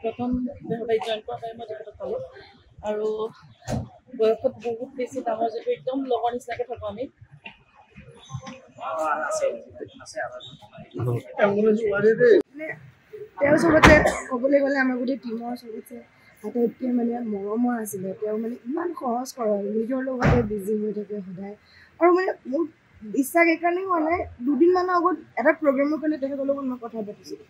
প্ৰথম দেহবাৰী জইন কৰা টাইমত তেখেতক পালোঁ আৰু বয়সত বহুত বেছি ডাঙৰ যিটো একদম লগৰ নিচিনাকৈ থাকোঁ আমি তেওঁ চবতে ক'বলৈ গ'লে আমাৰ গোটেই টিমৰ চবতে আটাইতকৈ মানে মৰমৰ আছিলে তেওঁ মানে ইমান সহজ সৰল নিজৰ লগতে বিজি হৈ থাকে সদায় আৰু মানে মোৰ বিশ্বাস এইকাৰণে হোৱা নাই দুদিনমানৰ আগত এটা প্ৰগ্ৰেমৰ কাৰণে তেখেতৰ লগত মই কথা পাতিছিলোঁ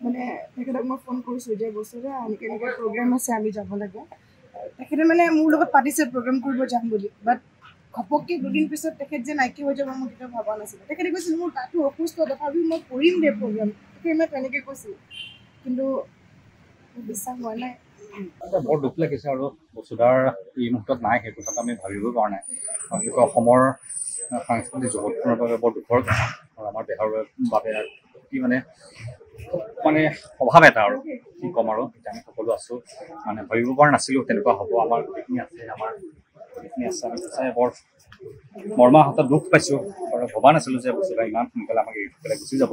মানে তেখেতক মই ফোন কৰিছোঁ যে বস্তুটো এনেকৈ এনেকৈ প্ৰগ্ৰেম আছে আমি যাব লাগে তেখেতে মানে মোৰ লগত পাতিছে প্ৰগ্ৰেম কৰিব যাম বুলি বাট ঘপককৈ দুদিন পিছত তেখেত যে নাইকিয়া হৈ যাব মই কেতিয়াও ভবা নাছিলোঁ তেখেতে কৈছিল মোৰ তাতো অসুস্থ তথাপিও মই কৰিম দে প্ৰগ্ৰেম তেখেতে মই তেনেকৈ কৈছিল কিন্তু বিশ্বাস হোৱা নাই বৰ দুখ লাগিছে আৰু বসুধাৰ এই মুহূৰ্তত নাই সেই কথাটো আমি ভাবিবই পৰা নাই কাৰণ সেইটো অসমৰ সাংস্কৃতিক জগতখনৰ বাবে বৰ দুখৰ কথা আৰু আমাৰ দেহৰ বাবে অতি মানে অভাৱ এটা আৰু কি ক'ম আৰু এতিয়া আমি সকলো আছোঁ মানে ভাবিব পৰা নাছিলোঁ তেনেকুৱা হ'ব আমাৰ গোটেইখিনি আছে আমি সঁচাই বৰ মৰ্মাহত দুখ পাইছোঁ আৰু ভবা নাছিলোঁ যে বস্তুটা ইমান সোনকালে আমাক এৰি পেলাই গুচি যাব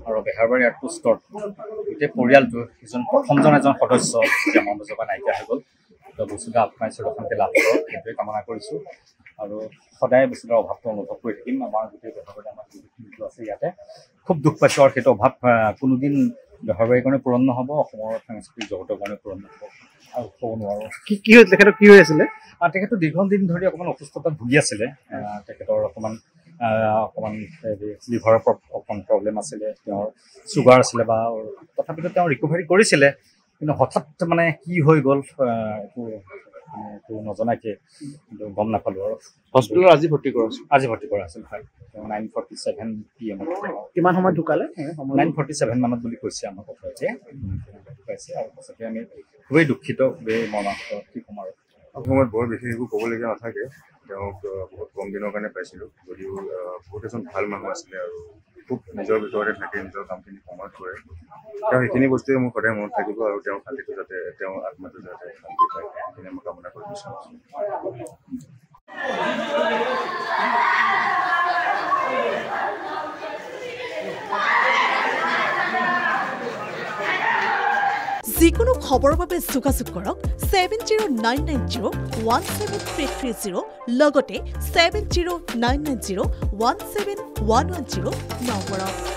আৰু বেহাৰবাৰী আউটপোষ্টৰ গোটেই পৰিয়ালটো প্ৰথমজন এজন সদস্য যে আমাৰ মাজৰ পৰা নাইকিয়া হৈ গ'ল তো বস্তুটা আপোনাৰ চিৰশান্তি লাভ কৰক সেইটোৱে কামনা কৰিছোঁ আৰু সদায় বস্তুটাৰ অভাৱটো অনুভৱ কৰি থাকিম আমাৰ গোটেই বেহাৰবাৰী আমাৰ যিটো আছে ইয়াতে খুব দুখ পাইছোঁ আৰু সেইটো অভাৱ কোনোদিন বেহাৰবাৰীৰ কাৰণে পূৰণ নহ'ব অসমৰ সাংস্কৃতিক জগতৰ কাৰণে পূৰণ নহ'ব আৰু ক'ব নোৱাৰোঁ কি হৈ তেখেতৰ কি হৈ আছিলে তেখেতো দীৰ্ঘদিন ধৰি অকণমান অসুস্থতাত ভুগি আছিলে তেখেতৰ অকণমান লিভাৰৰ অকণমান প্ৰব্লেম আছিলে তেওঁৰ চুগাৰ আছিলে বা তথাপিতো তেওঁ ৰিকভাৰী কৰিছিলে কিন্তু হঠাৎ মানে কি হৈ গ'ল একো নজনাকৈ কিন্তু গম নাপালোঁ আৰু হস্পিটেলত আজি ভৰ্তি কৰা আছিল হয় 9:47 PM কিমান সময়ত ঢুকালে 9:47 মানত বুলি কৈছে আমাৰ কথাতে পাইছে আৰু সঁচাকৈ আমি খুবেই দুখিত খুবেই মৰ্মাহত কি ক'ম আৰু সময়ত বৰ বিশেষ একো ক'বলগীয়া নাথাকে তেওঁক বহুত কম দিনৰ কাৰণে পাইছিলোঁ যদিও বহুত এজন ভাল মানুহ আছিলে আৰু খুব নিজৰ ভিতৰতে থাকে নিজৰ কামখিনি সময়ত কৰে তেওঁ সেইখিনি বস্তুৱে মোৰ সদায় মনত থাকিব আৰু তেওঁৰ শান্তিটো যাতে তেওঁৰ আত্মাটো যাতে শান্তি পায় সেইখিনি মই কামনা কৰিব বিচাৰিছোঁ যিকোনো খবৰৰ বাবে যোগাযোগ কৰক 7099017330 লগতে 7099017110 নম্বৰত।